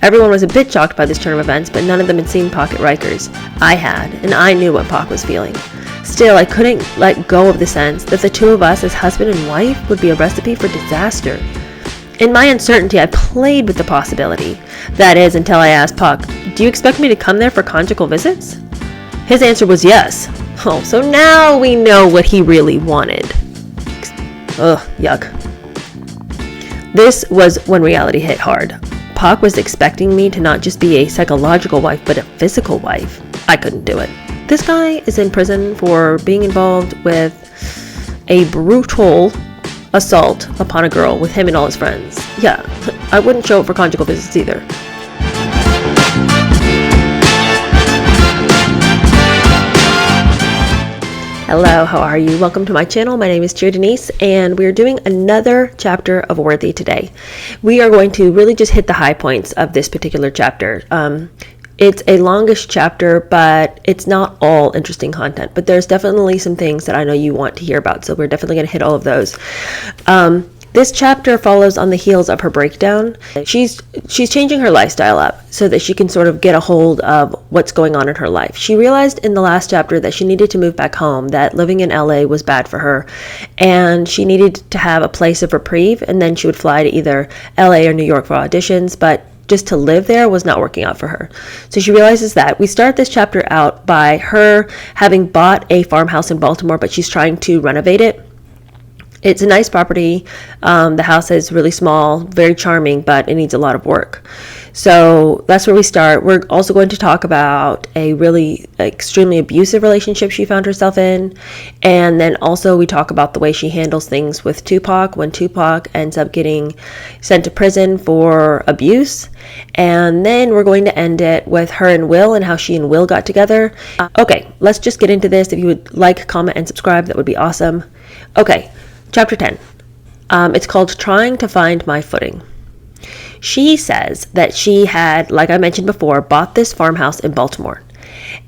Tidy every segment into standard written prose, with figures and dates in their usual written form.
Everyone was a bit shocked by this turn of events, but none of them had seen Pac at Rikers. I had, and I knew what Pac was feeling. Still, I couldn't let go of the sense that the two of us as husband and wife would be a recipe for disaster. In my uncertainty, I played with the possibility. That is, until I asked Pac, "Do you expect me to come there for conjugal visits?" His answer was yes. Oh, so now we know what he really wanted. Ugh, yuck. This was when reality hit hard. Pac was expecting me to not just be a psychological wife, but a physical wife. I couldn't do it. This guy is in prison for being involved with a brutal assault upon a girl with him and all his friends. Yeah, I wouldn't show up for conjugal visits either. Hello, how are you? Welcome to my channel. My name is Jada, and we're doing another chapter of Worthy today. We are going to really just hit the high points of this particular chapter. It's a longish chapter, but it's not all interesting content. But there's definitely some things that I know you want to hear about, so we're definitely going to hit all of those. This chapter follows on the heels of her breakdown. She's changing her lifestyle up so that she can sort of get a hold of what's going on in her life. She realized in the last chapter that she needed to move back home, that living in LA was bad for her, and she needed to have a place of reprieve, and then she would fly to either LA or New York for auditions, but just to live there was not working out for her. So she realizes that. We start this chapter out by her having bought a farmhouse in Baltimore, but she's trying to renovate it. It's a nice property. The house is really small, very charming, but it needs a lot of work. So that's where we start. We're also going to talk about a really extremely abusive relationship she found herself in. And then also we talk about the way she handles things with Tupac when Tupac ends up getting sent to prison for abuse. And then we're going to end it with her and Will and how she and Will got together. Okay, let's just get into this. If you would like, comment, and subscribe, that would be awesome. Okay. Chapter 10. It's called Trying to Find My Footing. She says that she had, like I mentioned before, bought this farmhouse in Baltimore.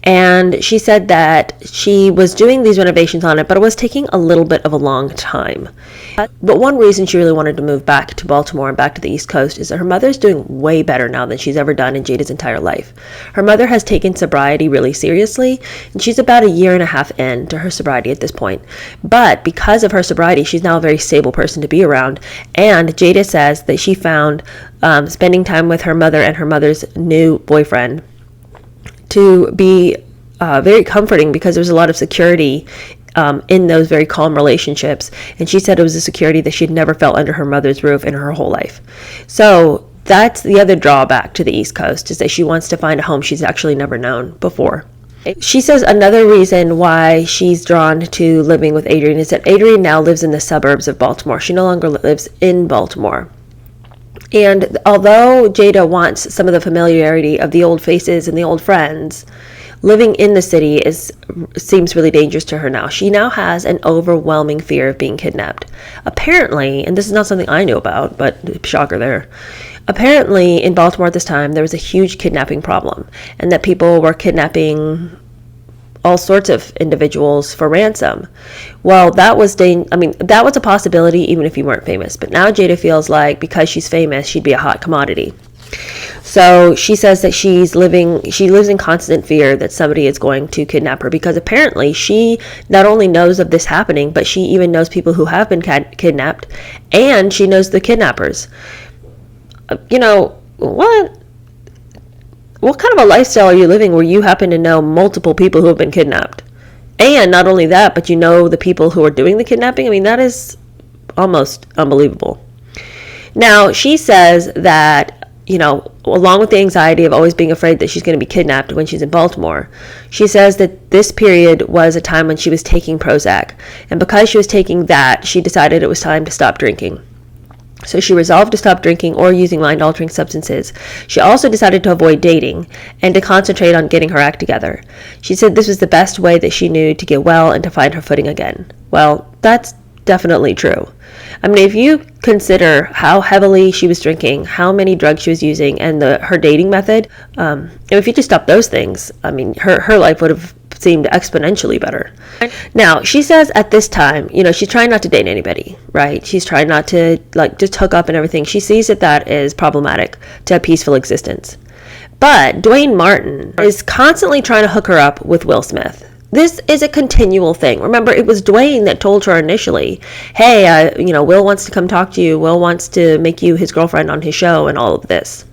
And she said that she was doing these renovations on it, but it was taking a little bit of a long time. But one reason she really wanted to move back to Baltimore and back to the East Coast is that her mother's doing way better now than she's ever done in Jada's entire life. Her mother has taken sobriety really seriously, and she's about a year and a half into her sobriety at this point. But because of her sobriety, she's now a very stable person to be around. And Jada says that she found spending time with her mother and her mother's new boyfriend to be very comforting, because there's a lot of security in those very calm relationships. And she said it was a security that she'd never felt under her mother's roof in her whole life. So that's the other drawback to the East Coast, is that she wants to find a home she's actually never known before. She says another reason why she's drawn to living with Adrian is that Adrian now lives in the suburbs of Baltimore. She no longer lives in Baltimore. And although Jada wants some of the familiarity of the old faces and the old friends, living in the city seems really dangerous to her now. She now has an overwhelming fear of being kidnapped. Apparently, and this is not something I knew about, but shocker there. Apparently, in Baltimore at this time, there was a huge kidnapping problem, and that people were kidnapping all sorts of individuals for ransom. Well, that was that was a possibility even if you weren't famous. But now Jada feels like because she's famous, she'd be a hot commodity. So she says that she lives in constant fear that somebody is going to kidnap her, because apparently she not only knows of this happening, but she even knows people who have been kidnapped, and she knows the kidnappers. What kind of a lifestyle are you living where you happen to know multiple people who have been kidnapped? And not only that, but you know the people who are doing the kidnapping? I mean, that is almost unbelievable. Now, she says that, along with the anxiety of always being afraid that she's going to be kidnapped when she's in Baltimore, she says that this period was a time when she was taking Prozac. And because she was taking that, she decided it was time to stop drinking. So she resolved to stop drinking or using mind-altering substances. She also decided to avoid dating and to concentrate on getting her act together. She said this was the best way that she knew to get well and to find her footing again. Well, that's definitely true. I mean, if you consider how heavily she was drinking, how many drugs she was using, and her dating method, if you just stopped those things, I mean, her life would have seemed exponentially better. Now, she says at this time, she's trying not to date anybody, right? She's trying not to, just hook up and everything. She sees that is problematic to a peaceful existence. But Dwayne Martin is constantly trying to hook her up with Will Smith. This is a continual thing. Remember, it was Dwayne that told her initially, hey, Will wants to come talk to you. Will wants to make you his girlfriend on his show and all of this.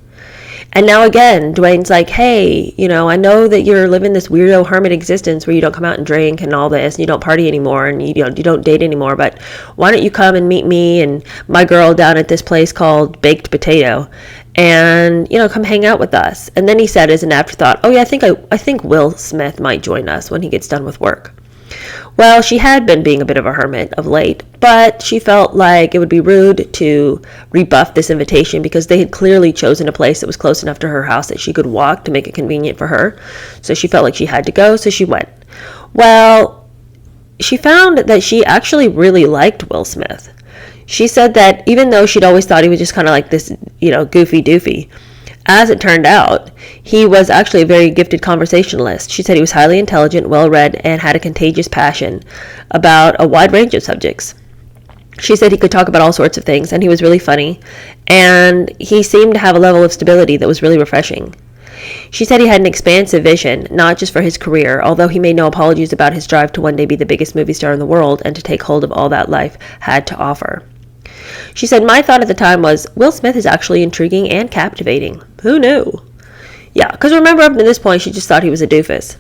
And now again, Dwayne's like, hey, I know that you're living this weirdo hermit existence where you don't come out and drink and all this, and you don't party anymore, and you don't date anymore, but why don't you come and meet me and my girl down at this place called Baked Potato, and come hang out with us. And then he said as an afterthought, oh yeah, I think Will Smith might join us when he gets done with work. Well, she had been being a bit of a hermit of late, but she felt like it would be rude to rebuff this invitation because they had clearly chosen a place that was close enough to her house that she could walk to make it convenient for her. So she felt like she had to go, so she went. Well, she found that she actually really liked Will Smith. She said that even though she'd always thought he was just kind of like this, goofy doofy, as it turned out, he was actually a very gifted conversationalist. She said he was highly intelligent, well-read, and had a contagious passion about a wide range of subjects. She said he could talk about all sorts of things, and he was really funny, and he seemed to have a level of stability that was really refreshing. She said he had an expansive vision, not just for his career, although he made no apologies about his drive to one day be the biggest movie star in the world and to take hold of all that life had to offer. She said, my thought at the time was, Will Smith is actually intriguing and captivating. Who knew? Yeah, because remember up to this point, she just thought he was a doofus.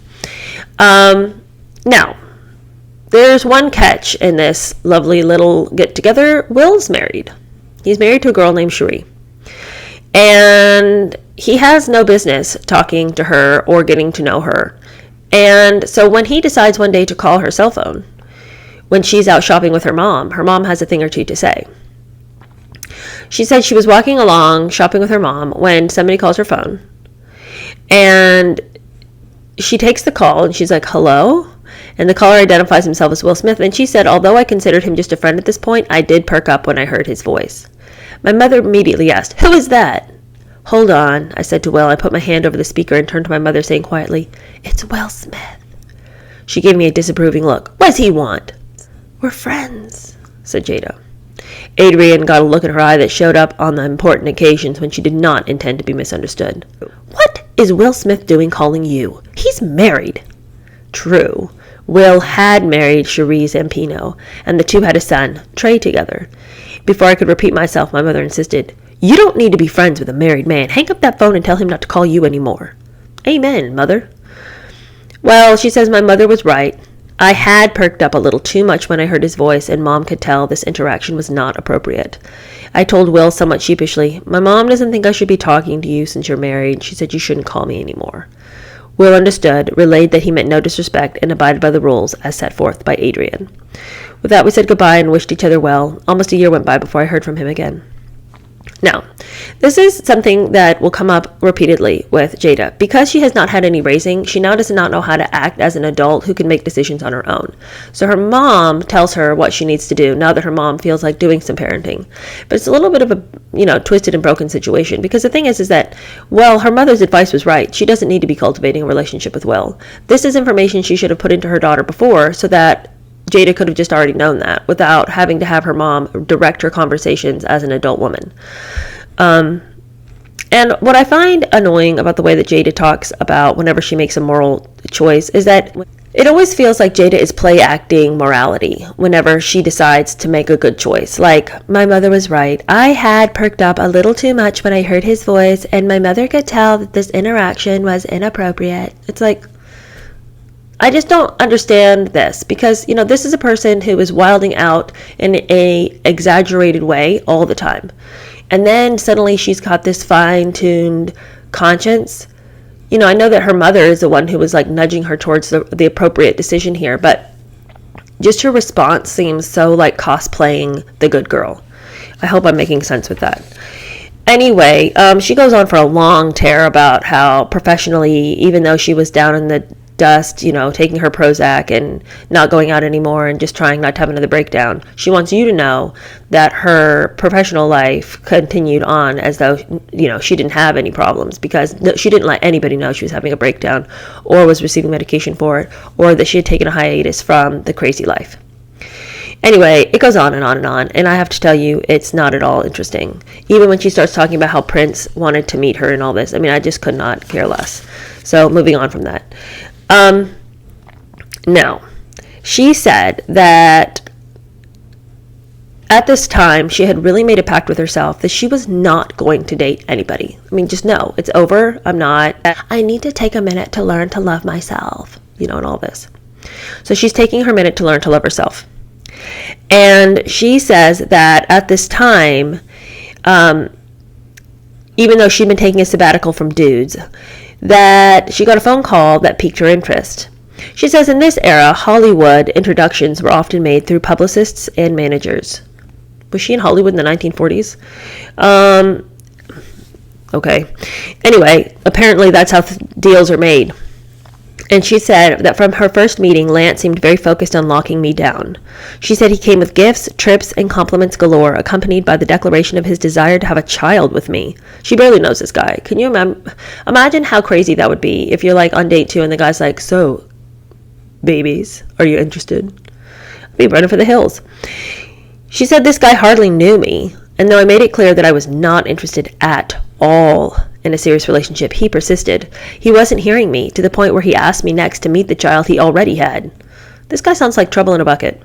Now, there's one catch in this lovely little get-together. Will's married. He's married to a girl named Cherie. And he has no business talking to her or getting to know her. And so when he decides one day to call her cell phone, when she's out shopping with her mom has a thing or two to say. She said she was walking along shopping with her mom when somebody calls her phone, and she takes the call and she's like, hello? And the caller identifies himself as Will Smith, and she said, although I considered him just a friend at this point, I did perk up when I heard his voice. My mother immediately asked, who is that? Hold on, I said to Will. I put my hand over the speaker and turned to my mother saying quietly, it's Will Smith. She gave me a disapproving look. What does he want? We're friends, said Jada. Adrian got a look in her eye that showed up on the important occasions when she did not intend to be misunderstood. What is Will Smith doing calling you? He's married. True. Will had married Cherie Zampino, and the two had a son, Trey, together. Before I could repeat myself, my mother insisted, you don't need to be friends with a married man. Hang up that phone and tell him not to call you anymore. Amen, Mother. Well, she says my mother was right. I had perked up a little too much when I heard his voice, and Mom could tell this interaction was not appropriate. I told Will somewhat sheepishly, my mom doesn't think I should be talking to you since you're married. She said you shouldn't call me anymore. Will understood, relayed that he meant no disrespect, and abided by the rules as set forth by Adrian. With that, we said goodbye and wished each other well. Almost a year went by before I heard from him again. Now, this is something that will come up repeatedly with Jada. Because she has not had any raising, she now does not know how to act as an adult who can make decisions on her own. So her mom tells her what she needs to do now that her mom feels like doing some parenting. But it's a little bit of a, twisted and broken situation. Because the thing is that, well, her mother's advice was right. She doesn't need to be cultivating a relationship with Will. This is information she should have put into her daughter before so that Jada could have just already known that without having to have her mom direct her conversations as an adult woman. And what I find annoying about the way that Jada talks about whenever she makes a moral choice is that it always feels like Jada is play acting morality whenever she decides to make a good choice. Like, my mother was right. I had perked up a little too much when I heard his voice, and my mother could tell that this interaction was inappropriate. It's like, I just don't understand this because, this is a person who is wilding out in a exaggerated way all the time. And then suddenly she's got this fine-tuned conscience. I know that her mother is the one who was like nudging her towards the appropriate decision here, but just her response seems so like cosplaying the good girl. I hope I'm making sense with that. Anyway, she goes on for a long tear about how professionally, even though she was down in the dust, taking her Prozac and not going out anymore and just trying not to have another breakdown. She wants you to know that her professional life continued on as though, she didn't have any problems, because she didn't let anybody know she was having a breakdown or was receiving medication for it, or that she had taken a hiatus from the crazy life. Anyway, it goes on and on and on, and I have to tell you, it's not at all interesting. Even when she starts talking about how Prince wanted to meet her and all this, I just could not care less. So, moving on from that. Now, she said that at this time, she had really made a pact with herself that she was not going to date anybody. Just no, it's over. I need to take a minute to learn to love myself, and all this. So she's taking her minute to learn to love herself. And she says that at this time, even though she'd been taking a sabbatical from dudes, that she got a phone call that piqued her interest. She says in this era, Hollywood introductions were often made through publicists and managers. Was she in Hollywood in the 1940s? Okay. Anyway, apparently that's how deals are made. And she said that from her first meeting, Lance seemed very focused on locking me down. She said he came with gifts, trips, and compliments galore, accompanied by the declaration of his desire to have a child with me. She barely knows this guy. Can you imagine how crazy that would be if you're on date 2 and the guy's like, so, babies, are you interested? I'd be running for the hills. She said this guy hardly knew me, and though I made it clear that I was not interested at all in a serious relationship, he persisted. He wasn't hearing me, to the point where he asked me next to meet the child he already had. This guy sounds like trouble in a bucket.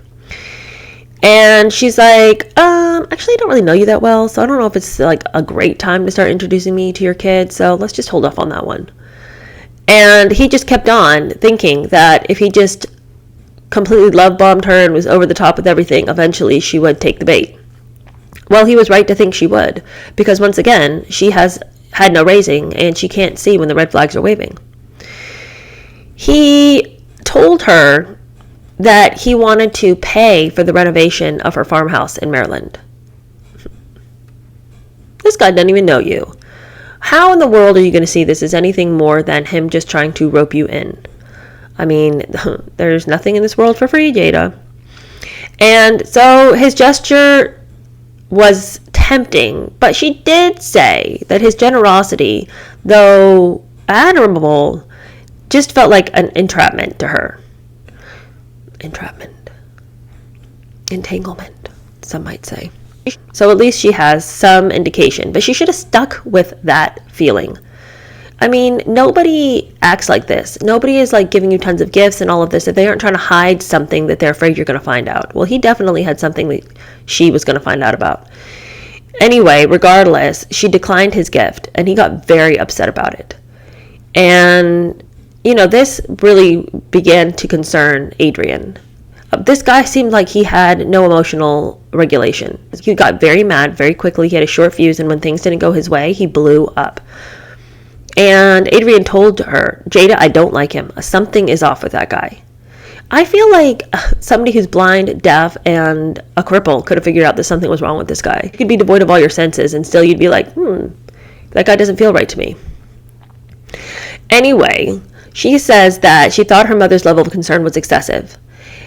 And she's like, actually, I don't really know you that well, so I don't know if it's a great time to start introducing me to your kid, so let's just hold off on that one. And he just kept on thinking that if he just completely love-bombed her and was over the top with everything, eventually she would take the bait. Well, he was right to think she would, because once again, she has had no raising, and she can't see when the red flags are waving. He told her that he wanted to pay for the renovation of her farmhouse in Maryland. This guy doesn't even know you. How in the world are you going to see this as anything more than him just trying to rope you in? There's nothing in this world for free, Jada. And so his gesture was tempting, but she did say that his generosity, though admirable, just felt like an entrapment to her. Entanglement, some might say. So at least she has some indication, but she should have stuck with that feeling. Nobody acts like this. Nobody is giving you tons of gifts and all of this if they aren't trying to hide something that they're afraid you're going to find out. Well, he definitely had something that she was going to find out about. Anyway, regardless, she declined his gift, and he got very upset about it. And, this really began to concern Adrian. This guy seemed like he had no emotional regulation. He got very mad very quickly. He had a short fuse, and when things didn't go his way, he blew up. And Adrian told her, Jada, I don't like him. Something is off with that guy. I feel like somebody who's blind, deaf, and a cripple could have figured out that something was wrong with this guy. You could be devoid of all your senses, and still you'd be like, that guy doesn't feel right to me. Anyway, she says that she thought her mother's level of concern was excessive.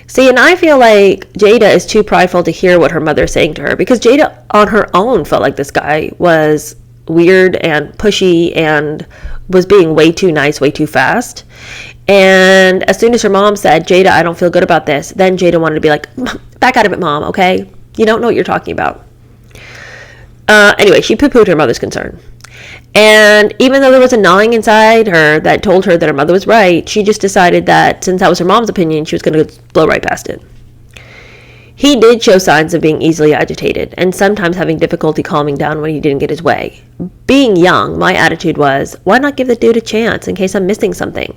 See, and I feel like Jada is too prideful to hear what her mother is saying to her, because Jada on her own felt like this guy was weird and pushy and was being way too nice, way too fast. And as soon as her mom said, Jada, I don't feel good about this, then Jada wanted to be like, back out of it, Mom, okay? You don't know what you're talking about. Anyway, she poo-pooed her mother's concern. And even though there was a gnawing inside her that told her that her mother was right, she just decided that since that was her mom's opinion, she was going to blow right past it. He did show signs of being easily agitated and sometimes having difficulty calming down when he didn't get his way. Being young, my attitude was, why not give the dude a chance in case I'm missing something?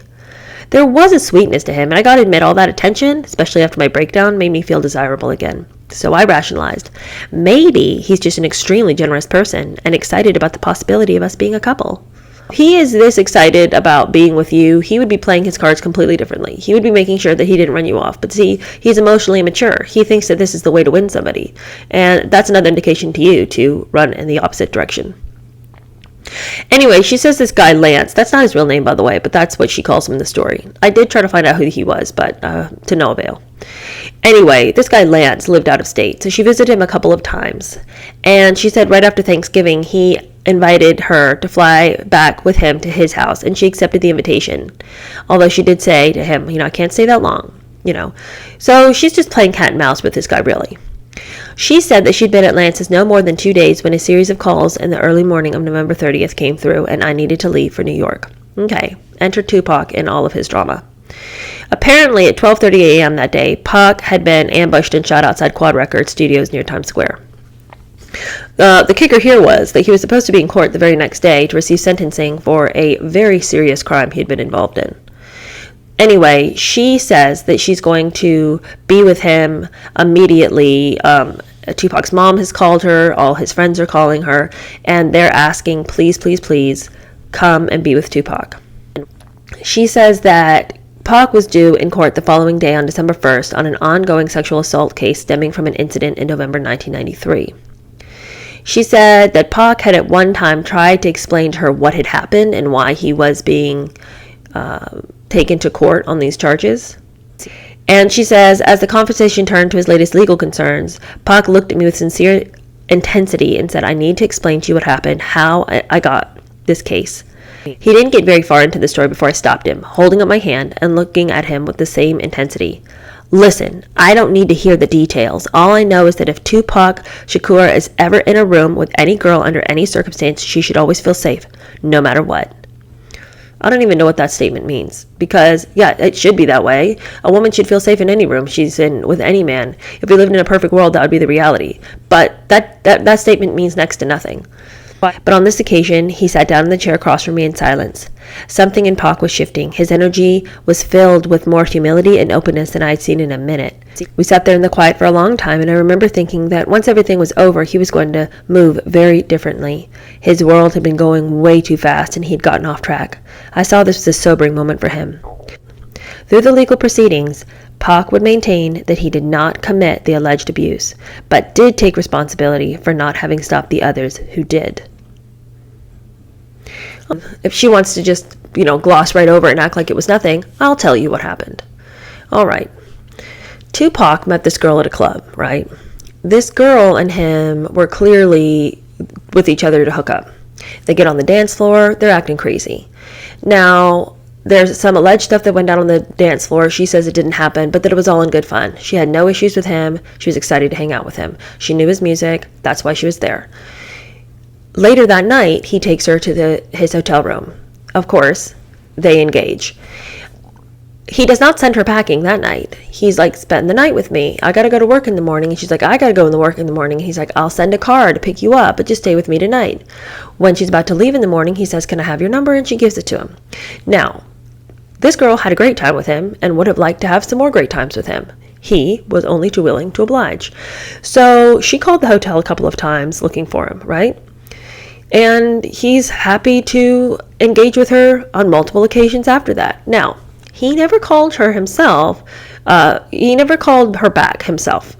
There was a sweetness to him, and I gotta admit, all that attention, especially after my breakdown, made me feel desirable again. So I rationalized, maybe he's just an extremely generous person and excited about the possibility of us being a couple. If he is this excited about being with you, he would be playing his cards completely differently. He would be making sure that he didn't run you off. But see, he's emotionally immature. He thinks that this is the way to win somebody. And that's another indication to you to run in the opposite direction. Anyway, she says this guy Lance, that's not his real name, by the way, but that's what she calls him in the story. I did try to find out who he was, but to no avail. Anyway, this guy Lance lived out of state, so she visited him a couple of times. And she said right after Thanksgiving, he invited her to fly back with him to his house, and she accepted the invitation. Although she did say to him, I can't stay that long, So she's just playing cat and mouse with this guy, really. She said that she'd been at Lance's no more than 2 days when a series of calls in the early morning of November 30th came through, and I needed to leave for New York. Okay, enter Tupac in all of his drama. Apparently, at 12:30 a.m. that day, Pac had been ambushed and shot outside Quad Records Studios near Times Square. The kicker here was that he was supposed to be in court the very next day to receive sentencing for a very serious crime he had been involved in. Anyway, she says that she's going to be with him immediately. Tupac's mom has called her, all his friends are calling her, and they're asking, please, please, please, come and be with Tupac. She says that Pac was due in court the following day on December 1st on an ongoing sexual assault case stemming from an incident in November 1993. She said that Pac had at one time tried to explain to her what had happened and why he was being taken to court on these charges. And she says, as the conversation turned to his latest legal concerns, Pac looked at me with sincere intensity and said, I need to explain to you what happened, how I got this case. He didn't get very far into the story before I stopped him, holding up my hand and looking at him with the same intensity. Listen, I don't need to hear the details. All I know is that if Tupac Shakur is ever in a room with any girl under any circumstance, she should always feel safe, no matter what. I don't even know what that statement means, because, yeah, it should be that way. A woman should feel safe in any room she's in with any man. If we lived in a perfect world, that would be the reality. But that statement means next to nothing. But on this occasion, he sat down in the chair across from me in silence. Something in Pac was shifting. His energy was filled with more humility and openness than I had seen in a minute. We sat there in the quiet for a long time, and I remember thinking that once everything was over, he was going to move very differently. His world had been going way too fast, and he'd gotten off track. I saw this as a sobering moment for him. Through the legal proceedings, Pac would maintain that he did not commit the alleged abuse, but did take responsibility for not having stopped the others who did. If she wants to just, gloss right over it and act like it was nothing, I'll tell you what happened. All right. Tupac met this girl at a club, right? This girl and him were clearly with each other to hook up. They get on the dance floor, they're acting crazy. Now, there's some alleged stuff that went down on the dance floor. She says it didn't happen, but that it was all in good fun. She had no issues with him. She was excited to hang out with him. She knew his music. That's why she was there. Later that night, he takes her to his hotel room. Of course, they engage. He does not send her packing that night. He's like, spend the night with me. I got to go to work in the morning. And she's like, I got to go to work in the morning. He's like, I'll send a car to pick you up, but just stay with me tonight. When she's about to leave in the morning, he says, can I have your number? And she gives it to him. Now, this girl had a great time with him and would have liked to have some more great times with him. He was only too willing to oblige. So she called the hotel a couple of times looking for him, right? And he's happy to engage with her on multiple occasions after that. Now, he never called her himself. He never called her back himself.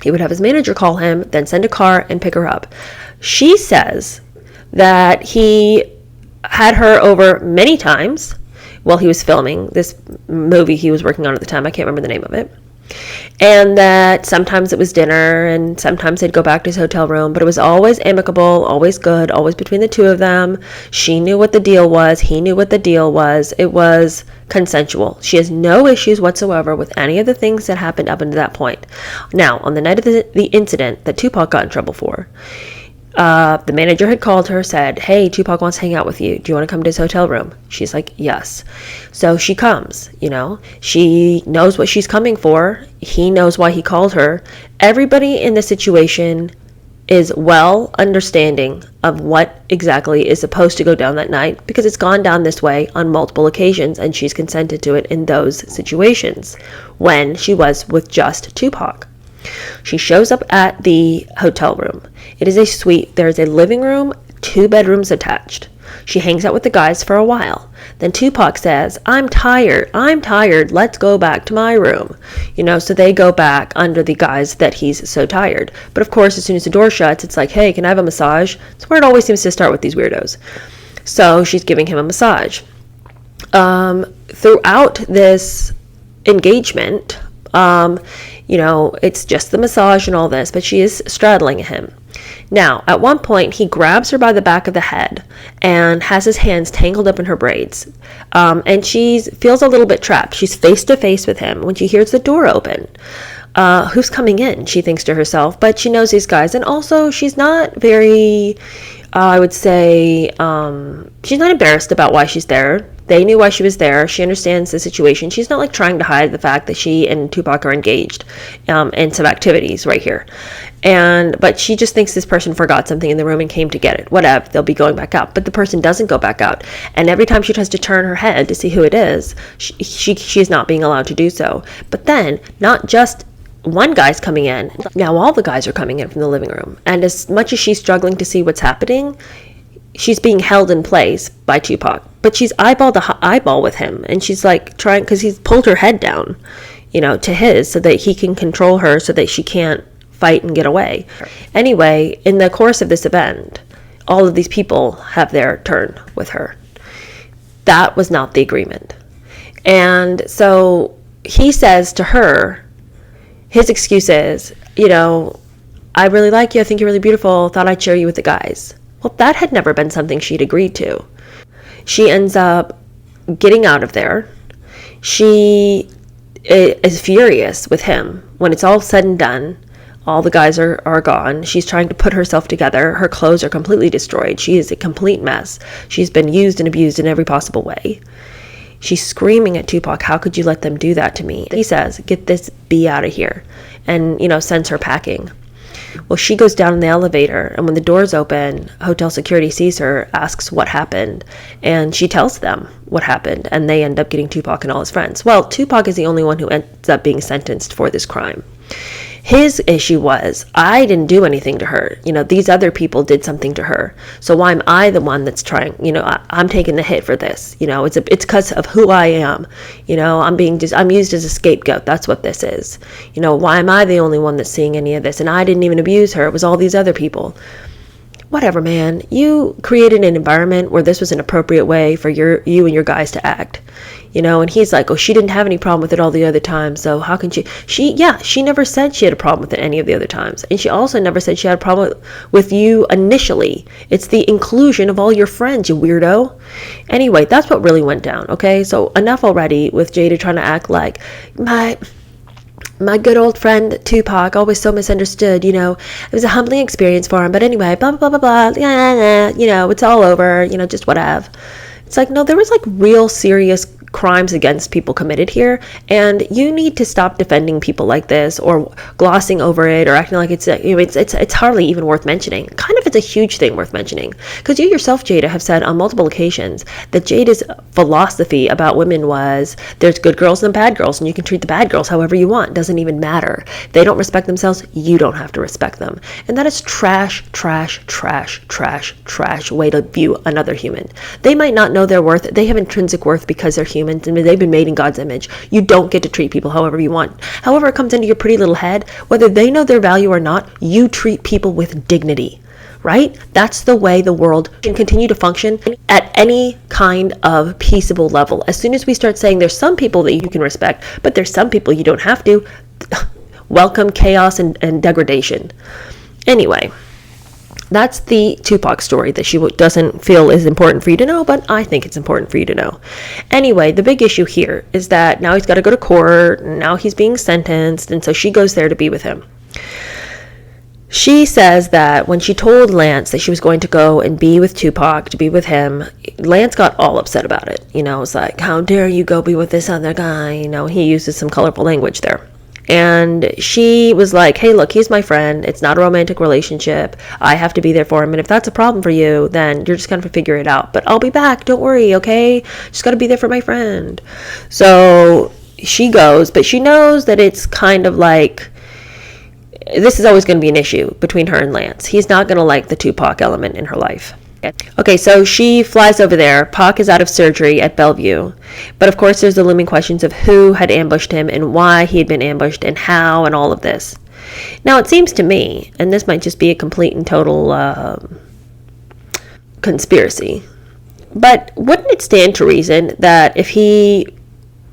He would have his manager call him, then send a car and pick her up. She says that he had her over many times while he was filming this movie he was working on at the time. I can't remember the name of it. And that sometimes it was dinner and sometimes they'd go back to his hotel room, but it was always amicable, always good, always between the two of them. She knew what the deal was. He knew what the deal was. It was consensual. She has no issues whatsoever with any of the things that happened up until that point. Now, on the night of the incident that Tupac got in trouble for, the manager had called her, said, hey, Tupac wants to hang out with you. Do you want to come to his hotel room? She's like, yes. So she comes, She knows what she's coming for. He knows why he called her. Everybody in the situation is well understanding of what exactly is supposed to go down that night because it's gone down this way on multiple occasions and she's consented to it in those situations when she was with just Tupac. She shows up at the hotel room. It is a suite. There is a living room, 2 bedrooms attached. She hangs out with the guys for a while. Then Tupac says, I'm tired, let's go back to my room. So they go back under the guise that he's so tired. But of course, as soon as the door shuts, it's like, hey, can I have a massage? It's where it always seems to start with these weirdos. So she's giving him a massage. Throughout this engagement, it's just the massage and all this, but she is straddling him. Now, at one point, he grabs her by the back of the head and has his hands tangled up in her braids. And she feels a little bit trapped. She's face to face with him when she hears the door open. Who's coming in, she thinks to herself, but she knows these guys. And also, she's not very, I would say, she's not embarrassed about why she's there. They knew why she was there. She understands the situation. She's not like trying to hide the fact that she and Tupac are engaged in some activities right here. But she just thinks this person forgot something in the room and came to get it. Whatever, they'll be going back out. But the person doesn't go back out. And every time she tries to turn her head to see who it is, she's not being allowed to do so. But then, not just one guy's coming in. Now all the guys are coming in from the living room. And as much as she's struggling to see what's happening, she's being held in place by Tupac. But she's eyeball to eyeball with him. And she's like trying, because he's pulled her head down, to his so that he can control her so that she can't fight and get away. Anyway, in the course of this event, all of these people have their turn with her. That was not the agreement. And so he says to her, his excuse is, I really like you. I think you're really beautiful. Thought I'd share you with the guys. Well, that had never been something she'd agreed to. She ends up getting out of there. She is furious with him. When it's all said and done, all the guys are gone. She's trying to put herself together. Her clothes are completely destroyed. She is a complete mess. She's been used and abused in every possible way. She's screaming at Tupac, how could you let them do that to me? He says, get this B out of here, and, sends her packing. Well, she goes down in the elevator, and when the doors open, hotel security sees her, asks what happened, and she tells them what happened, and they end up getting Tupac and all his friends. Well, Tupac is the only one who ends up being sentenced for this crime. His issue was, I didn't do anything to her. These other people did something to her. So why am I the one that's trying? I'm taking the hit for this. It's because of who I am. I'm used as a scapegoat. That's what this is. Why am I the only one that's seeing any of this? And I didn't even abuse her. It was all these other people. Whatever, man. You created an environment where this was an appropriate way for you and your guys to act. And he's like, oh, she didn't have any problem with it all the other times, so how can she never said she had a problem with it any of the other times. And she also never said she had a problem with you initially. It's the inclusion of all your friends, you weirdo. Anyway, that's what really went down, okay? So enough already with Jada trying to act like, my good old friend Tupac, always so misunderstood, it was a humbling experience for him, but anyway, blah, blah, blah, blah, blah, it's all over, just whatever. It's like, no, there was like real serious crimes against people committed here, and you need to stop defending people like this or glossing over it or acting like it's hardly even worth mentioning. Kind of, it's a huge thing worth mentioning, because you yourself, Jada, have said on multiple occasions that Jada's philosophy about women was there's good girls and bad girls, and you can treat the bad girls however you want. Doesn't even matter. If they don't respect themselves, you don't have to respect them. And that is trash way to view another human. They might not know their worth. They have intrinsic worth because they're humans and they've been made in God's image. You don't get to treat people however you want. However it comes into your pretty little head, whether they know their value or not, you treat people with dignity, right? That's the way the world can continue to function at any kind of peaceable level. As soon as we start saying there's some people that you can respect, but there's some people you don't have to, welcome chaos and degradation. Anyway, that's the Tupac story that she doesn't feel is important for you to know, but I think it's important for you to know. Anyway, the big issue here is that now he's got to go to court, and now he's being sentenced, and so she goes there to be with him. She says that when she told Lance that she was going to go and be with Tupac, to be with him, Lance got all upset about it. It's like, how dare you go be with this other guy? He uses some colorful language there. And she was like, hey, look, he's my friend. It's not a romantic relationship. I have to be there for him. And if that's a problem for you, then you're just going to figure it out. But I'll be back. Don't worry, okay? Just got to be there for my friend. So she goes, but she knows that it's kind of like, this is always going to be an issue between her and Lance. He's not going to like the Tupac element in her life. Okay, so she flies over there. Pac is out of surgery at Bellevue. But of course, there's the looming questions of who had ambushed him and why he had been ambushed and how and all of this. Now, it seems to me, and this might just be a complete and total conspiracy, but wouldn't it stand to reason that if he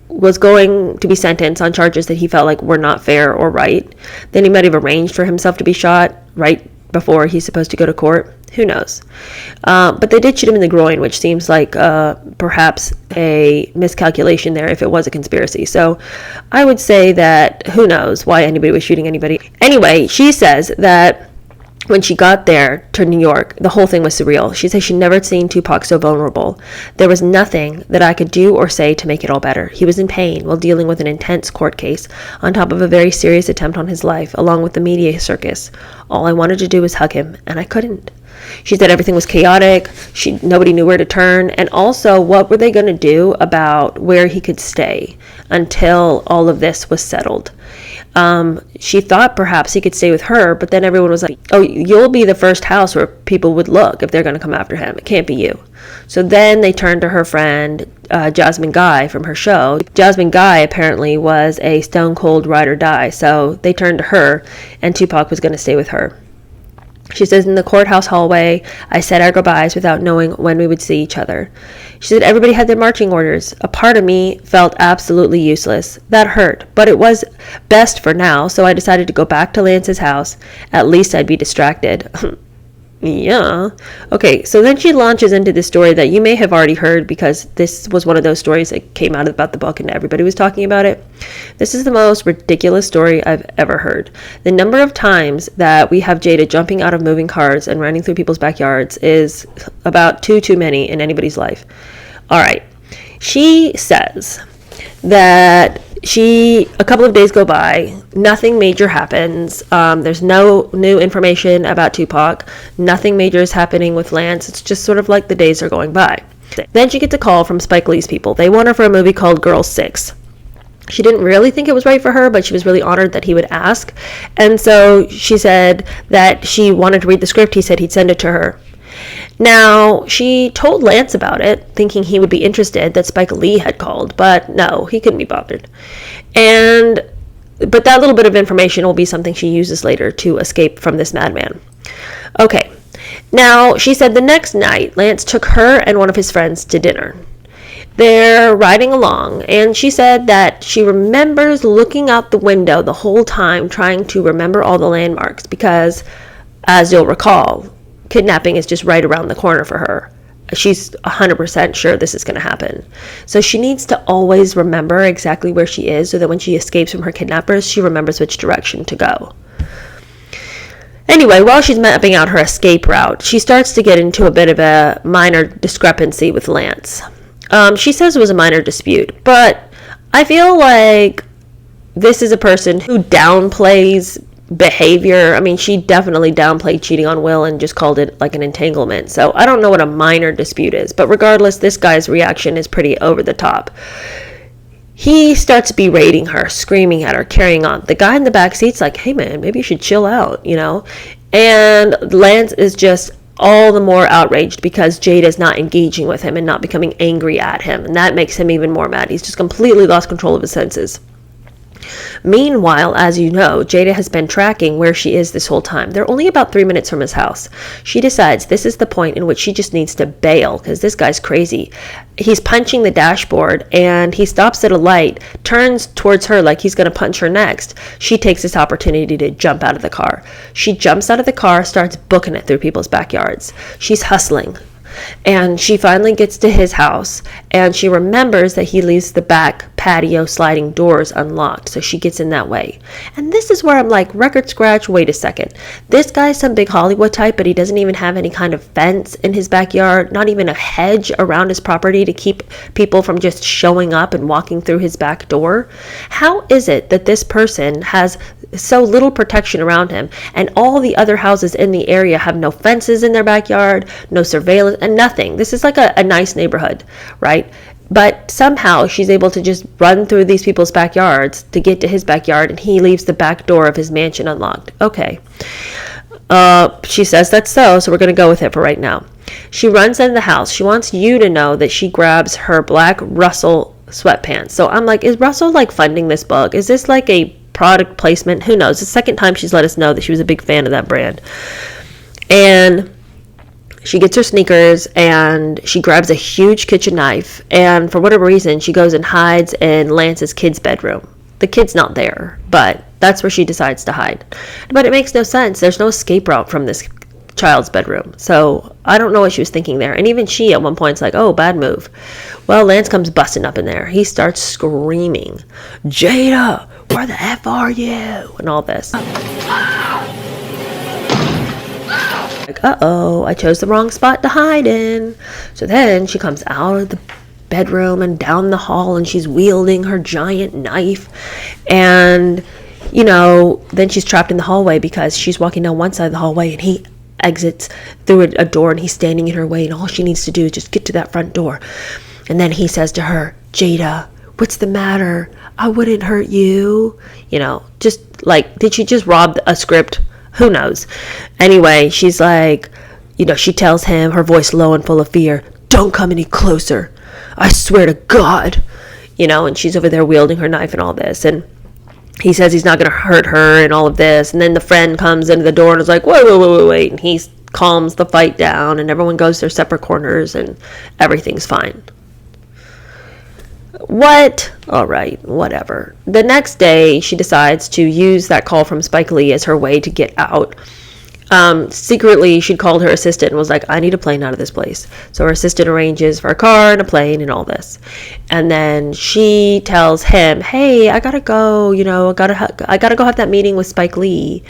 was going to be sentenced on charges that he felt like were not fair or right, then he might have arranged for himself to be shot right before he's supposed to go to court? Who knows? But they did shoot him in the groin, which seems like perhaps a miscalculation there if it was a conspiracy. So I would say that who knows why anybody was shooting anybody. Anyway, she says that when she got there to New York, the whole thing was surreal. She said she'd never seen Tupac so vulnerable. There was nothing that I could do or say to make it all better. He was in pain while dealing with an intense court case, on top of a very serious attempt on his life, along with the media circus. All I wanted to do was hug him, and I couldn't. She said everything was chaotic. Nobody knew where to turn. And also, what were they going to do about where he could stay until all of this was settled? She thought perhaps he could stay with her, but then everyone was like, oh, you'll be the first house where people would look if they're going to come after him. It can't be you. So then they turned to her friend, Jasmine Guy from her show. Jasmine Guy apparently was a stone cold ride or die. So they turned to her, and Tupac was going to stay with her. She says, in the courthouse hallway, I said our goodbyes without knowing when we would see each other. She said everybody had their marching orders. A part of me felt absolutely useless. That hurt, but it was best for now, so I decided to go back to Lance's house. At least I'd be distracted. Yeah. Okay, so then she launches into this story that you may have already heard because this was one of those stories that came out about the book and everybody was talking about it. This is the most ridiculous story I've ever heard. The number of times that we have Jada jumping out of moving cars and running through people's backyards is about too many in anybody's life. All right. She says that a couple of days go by, nothing major happens. There's no new information about Tupac. Nothing major is happening with Lance. It's just sort of like the days are going by. Then she gets a call from Spike Lee's people. They want her for a movie called Girl 6. She didn't really think it was right for her, but she was really honored that he would ask. And so she said that she wanted to read the script. He said he'd send it to her. Now, she told Lance about it, thinking he would be interested, that Spike Lee had called, but no, he couldn't be bothered. But that little bit of information will be something she uses later to escape from this madman. Okay, now, she said the next night, Lance took her and one of his friends to dinner. They're riding along, and she said that she remembers looking out the window the whole time, trying to remember all the landmarks, because, as you'll recall, kidnapping is just right around the corner for her. She's 100% sure this is going to happen. So she needs to always remember exactly where she is so that when she escapes from her kidnappers, she remembers which direction to go. Anyway, while she's mapping out her escape route, she starts to get into a bit of a minor discrepancy with Lance. She says it was a minor dispute, but I feel like this is a person who downplays behavior. I mean, she definitely downplayed cheating on Will and just called it like an entanglement. So I don't know what a minor dispute is, but regardless, this guy's reaction is pretty over the top. He starts berating her, screaming at her, carrying on. The guy in the back seat's like, hey man, maybe you should chill out, you know? And Lance is just all the more outraged because Jada's not engaging with him and not becoming angry at him. And that makes him even more mad. He's just completely lost control of his senses. Meanwhile, as you know, Jada has been tracking where she is this whole time. They're only about 3 minutes from his house. She decides this is the point in which she just needs to bail because this guy's crazy. He's punching the dashboard and he stops at a light, turns towards her like he's going to punch her next. She takes this opportunity to jump out of the car. She jumps out of the car, starts booking it through people's backyards. She's hustling. And she finally gets to his house, and she remembers that he leaves the back patio sliding doors unlocked, so she gets in that way. And this is where I'm like, record scratch, wait a second. This guy's some big Hollywood type, but he doesn't even have any kind of fence in his backyard, not even a hedge around his property to keep people from just showing up and walking through his back door. How is it that this person has so little protection around him, and all the other houses in the area have no fences in their backyard, no surveillance, and nothing? This is like a nice neighborhood, right? But somehow she's able to just run through these people's backyards to get to his backyard, and he leaves the back door of his mansion unlocked. Okay. She says that's so we're going to go with it for right now. She runs into the house. She wants you to know that she grabs her black Russell sweatpants. So I'm like, is Russell like funding this book? Is this like a product placement? Who knows? The second time she's let us know that she was a big fan of that brand. And she gets her sneakers and she grabs a huge kitchen knife, and for whatever reason she goes and hides in Lance's kid's bedroom. The kid's not there, but that's where she decides to hide. But it makes no sense. There's no escape route from this child's bedroom. So I don't know what she was thinking there. And even she at one point's like, oh, bad move. Well, Lance comes busting up in there. He starts screaming, Jada, where the F are you? And all this. Like, uh-oh, I chose the wrong spot to hide in. So then she comes out of the bedroom and down the hall, and she's wielding her giant knife. And, you know, then she's trapped in the hallway because she's walking down one side of the hallway and he exits through a door and he's standing in her way, and all she needs to do is just get to that front door. And then he says to her, Jada, what's the matter? I wouldn't hurt you. You know, just like, did she just rob a script? Who knows? Anyway, she's like, you know, she tells him, her voice low and full of fear, don't come any closer. I swear to God. You know, and she's over there wielding her knife and all this. And he says he's not going to hurt her and all of this. And then the friend comes into the door and is like, wait. And he calms the fight down and everyone goes their separate corners and everything's fine. What? All right, whatever. The next day, she decides to use that call from Spike Lee as her way to get out. Secretly, she'd called her assistant and was like, I need a plane out of this place. So her assistant arranges for a car and a plane and all this. And then she tells him, hey, I gotta go, you know, I gotta go have that meeting with Spike Lee.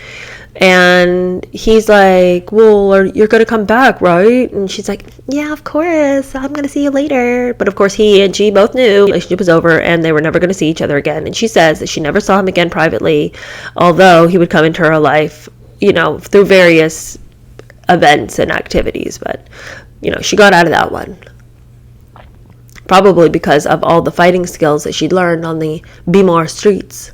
And he's like, well, you're going to come back, right? And she's like, yeah, of course. I'm going to see you later. But of course, he and she both knew the relationship was over and they were never going to see each other again. And she says that she never saw him again privately, although he would come into her life, you know, through various events and activities. But, you know, she got out of that one. Probably because of all the fighting skills that she'd learned on the Bimar streets.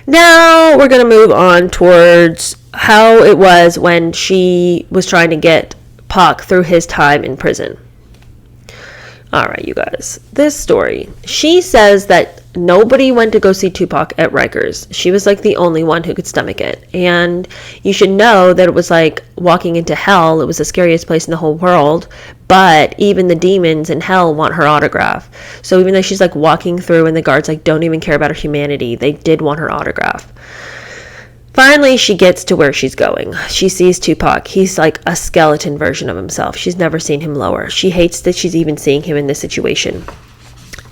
Now we're going to move on towards how it was when she was trying to get Pac through his time in prison. All right, you guys, this story. She says that nobody went to go see Tupac at Rikers. She was like the only one who could stomach it. And you should know that it was like walking into hell. It was the scariest place in the whole world. But even the demons in hell want her autograph. So even though she's like walking through and the guards like don't even care about her humanity, they did want her autograph. Finally, she gets to where she's going. She sees Tupac. He's like a skeleton version of himself. She's never seen him lower. She hates that she's even seeing him in this situation.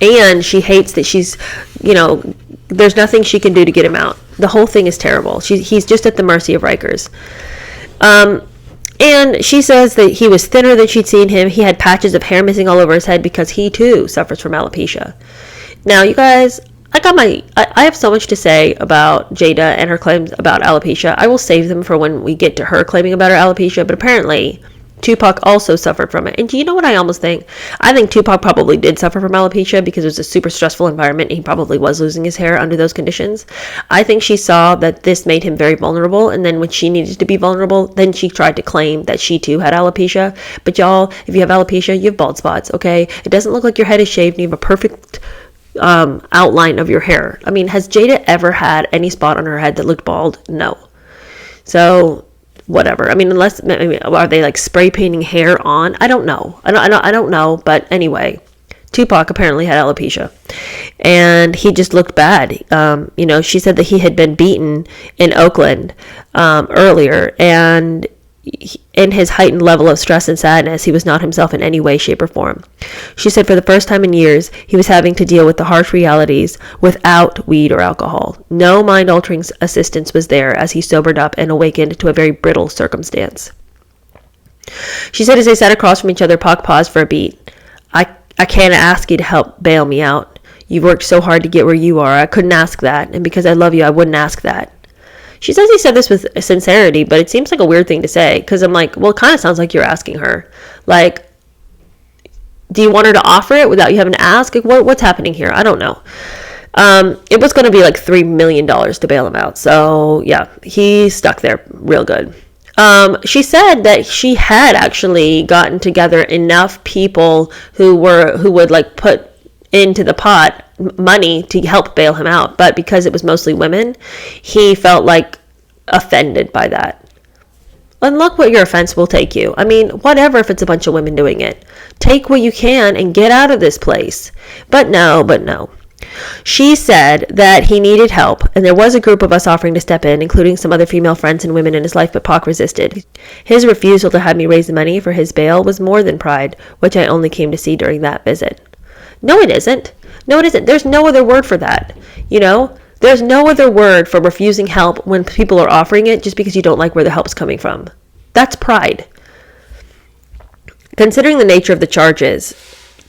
And she hates that she's, you know, there's nothing she can do to get him out. The whole thing is terrible. He's just at the mercy of Rikers. And she says that he was thinner than she'd seen him. He had patches of hair missing all over his head because he, too, suffers from alopecia. Now, you guys, I have so much to say about Jada and her claims about alopecia. I will save them for when we get to her claiming about her alopecia, but apparently Tupac also suffered from it. And do you know what I almost think? I think Tupac probably did suffer from alopecia because it was a super stressful environment and he probably was losing his hair under those conditions. I think she saw that this made him very vulnerable, and then when she needed to be vulnerable, then she tried to claim that she too had alopecia. But y'all, if you have alopecia, you have bald spots, okay? It doesn't look like your head is shaved and you have a perfect outline of your hair. I mean, has Jada ever had any spot on her head that looked bald? No. So whatever. I mean, unless, are they like spray painting hair on? I don't know. I don't know. But anyway, Tupac apparently had alopecia, and he just looked bad. You know, she said that he had been beaten in Oakland earlier, and in his heightened level of stress and sadness, he was not himself in any way, shape, or form. She said for the first time in years, he was having to deal with the harsh realities without weed or alcohol. No mind-altering assistance was there as he sobered up and awakened to a very brittle circumstance. She said as they sat across from each other, Pac paused for a beat. I can't ask you to help bail me out. You've worked so hard to get where you are. I couldn't ask that. And because I love you, I wouldn't ask that. She says he said this with sincerity, but it seems like a weird thing to say, because I'm like, well, it kind of sounds like you're asking her. Like, do you want her to offer it without you having to ask? Like, what's happening here? I don't know. It was going to be like $3 million to bail him out. So, yeah, he stuck there real good. She said that she had actually gotten together enough people who would like put into the pot money to help bail him out, but because it was mostly women, he felt like offended by that. And look what your offense will take you. I mean, whatever if it's a bunch of women doing it. Take what you can and get out of this place. But no. She said that he needed help, and there was a group of us offering to step in, including some other female friends and women in his life, but Pac resisted. His refusal to have me raise the money for his bail was more than pride, which I only came to see during that visit. No, it isn't. There's no other word for that. There's no other word for refusing help when people are offering it just because you don't like where the help's coming from. That's pride. Considering the nature of the charges,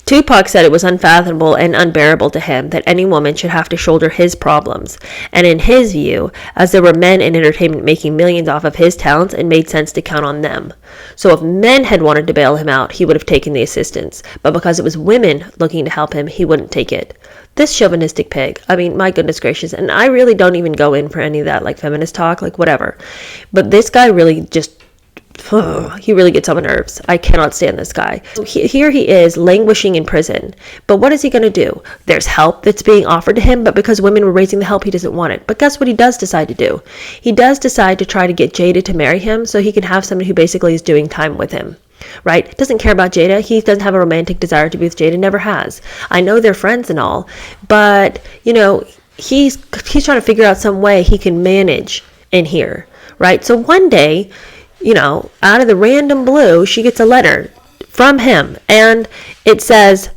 Tupac said it was unfathomable and unbearable to him that any woman should have to shoulder his problems. And in his view, as there were men in entertainment making millions off of his talents, it made sense to count on them. So if men had wanted to bail him out, he would have taken the assistance. But because it was women looking to help him, he wouldn't take it. This chauvinistic pig. I mean, my goodness gracious. And I really don't even go in for any of that, like feminist talk, like whatever. But this guy really just... he really gets on my nerves. I cannot stand this guy. So here he is languishing in prison. But what is he going to do? There's help that's being offered to him, but because women were raising the help, he doesn't want it. But guess what he does decide to do? He does decide to try to get Jada to marry him so he can have somebody who basically is doing time with him. Right? Doesn't care about Jada. He doesn't have a romantic desire to be with Jada. Never has. I know they're friends and all, but he's trying to figure out some way he can manage in here. Right? So one day, out of the random blue, she gets a letter from him, and it says,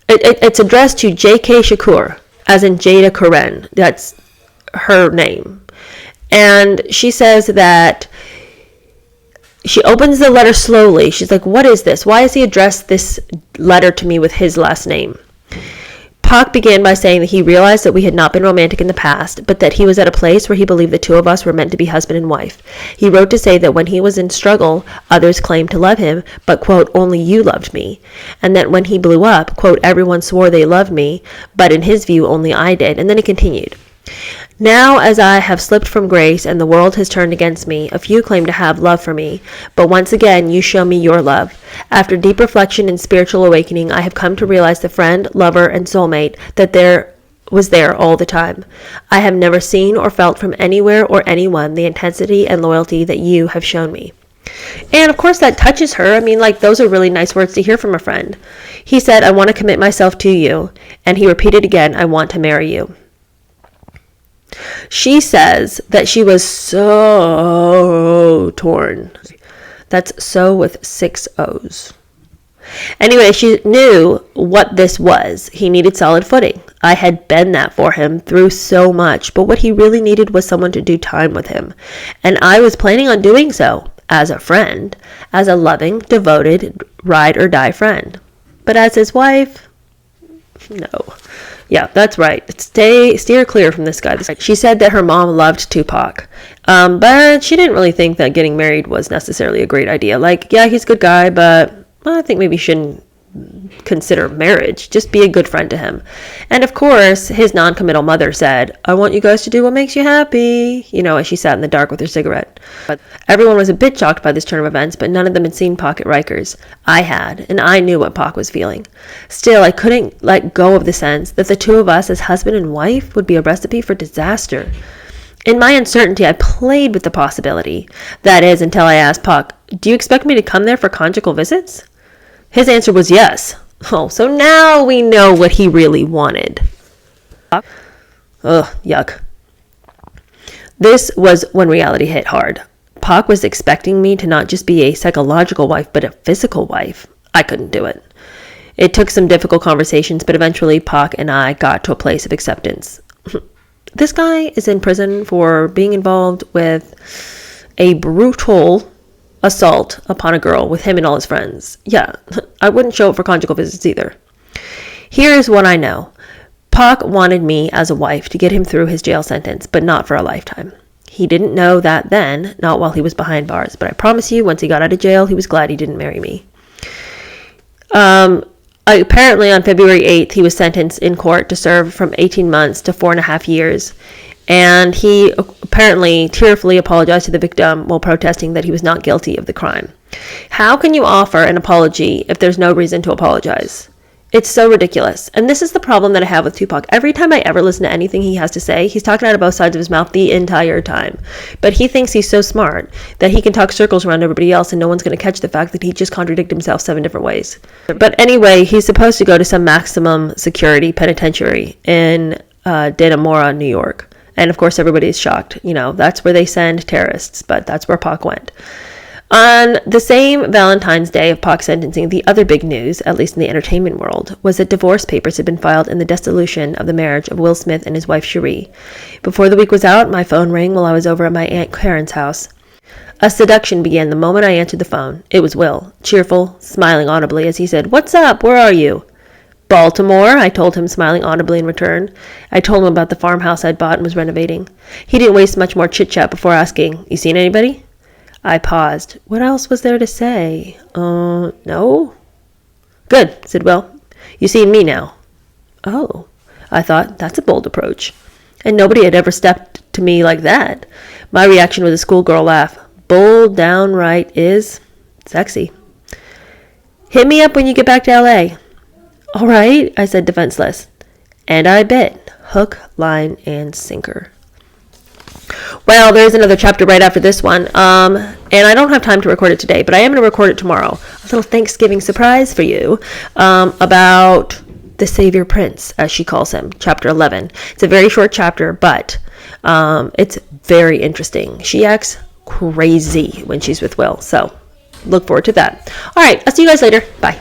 it's addressed to J.K. Shakur, as in Jada Karen. That's her name. And she says that she opens the letter slowly. She's like, what is this? Why has he addressed this letter to me with his last name? Pac began by saying that he realized that we had not been romantic in the past, but that he was at a place where he believed the two of us were meant to be husband and wife. He wrote to say that when he was in struggle, others claimed to love him, but, quote, only you loved me. And that when he blew up, quote, everyone swore they loved me, but in his view, only I did. And then he continued. Now, as I have slipped from grace and the world has turned against me, a few claim to have love for me, but once again you show me your love. After deep reflection and spiritual awakening, I have come to realize the friend, lover, and soulmate that there was there all the time. I have never seen or felt from anywhere or anyone the intensity and loyalty that you have shown me. And of course that touches her. I mean, those are really nice words to hear from a friend. He said, I want to commit myself to you. And he repeated again, I want to marry you. She says that she was so torn. That's so with 6 O's. Anyway, she knew what this was. He needed solid footing. I had been that for him through so much, but what he really needed was someone to do time with him. And I was planning on doing so, as a friend, as a loving, devoted, ride or die friend. But as his wife, no. Yeah, that's right. Steer clear from this guy. She said that her mom loved Tupac, but she didn't really think that getting married was necessarily a great idea. Yeah, he's a good guy, but I think maybe you shouldn't consider marriage. Just be a good friend to him. And of course, his non-committal mother said, I want you guys to do what makes you happy, as she sat in the dark with her cigarette. But everyone was a bit shocked by this turn of events, but none of them had seen Pac at Rikers. I had, and I knew what Pac was feeling. Still, I couldn't let go of the sense that the two of us as husband and wife would be a recipe for disaster. In my uncertainty, I played with the possibility. That is, until I asked Pac, do you expect me to come there for conjugal visits? His answer was yes. Oh, so now we know what he really wanted. Ugh, yuck. This was when reality hit hard. Pac was expecting me to not just be a psychological wife, but a physical wife. I couldn't do it. It took some difficult conversations, but eventually Pac and I got to a place of acceptance. This guy is in prison for being involved with a brutal assault upon a girl with him and all his friends. Yeah, I wouldn't show up for conjugal visits either. Here's what I know. Pac wanted me as a wife to get him through his jail sentence, but not for a lifetime. He didn't know that then, not while he was behind bars, but I promise you, once he got out of jail, he was glad he didn't marry me. Apparently on February 8th, he was sentenced in court to serve from 18 months to 4.5 years. And he apparently tearfully apologized to the victim while protesting that he was not guilty of the crime. How can you offer an apology if there's no reason to apologize? It's so ridiculous. And this is the problem that I have with Tupac. Every time I ever listen to anything he has to say, he's talking out of both sides of his mouth the entire time. But he thinks he's so smart that he can talk circles around everybody else and no one's going to catch the fact that he just contradicted himself 7 different ways. But anyway, he's supposed to go to some maximum security penitentiary in Dannemora, New York. And of course, everybody's shocked. You know, that's where they send terrorists, but that's where Pac went. On the same Valentine's Day of Pac's sentencing, the other big news, at least in the entertainment world, was that divorce papers had been filed in the dissolution of the marriage of Will Smith and his wife Cherie. Before the week was out, my phone rang while I was over at my Aunt Karen's house. A seduction began the moment I answered the phone. It was Will, cheerful, smiling audibly as he said, "What's up? Where are you?" "Baltimore," I told him, smiling audibly in return. I told him about the farmhouse I'd bought and was renovating. He didn't waste much more chit-chat before asking, "You seen anybody?" I paused. What else was there to say? No. "Good," said Will. "You seen me now." Oh, I thought, that's a bold approach. And nobody had ever stepped to me like that. My reaction was a schoolgirl laugh. Bold, downright is sexy. "Hit me up when you get back to LA. "All right," I said, defenseless. And I bet. Hook, line, and sinker. Well, there's another chapter right after this one, and I don't have time to record it today, but I am going to record it tomorrow. A little Thanksgiving surprise for you about the Savior Prince, as she calls him, chapter 11. It's a very short chapter, but it's very interesting. She acts crazy when she's with Will, so look forward to that. All right, I'll see you guys later. Bye.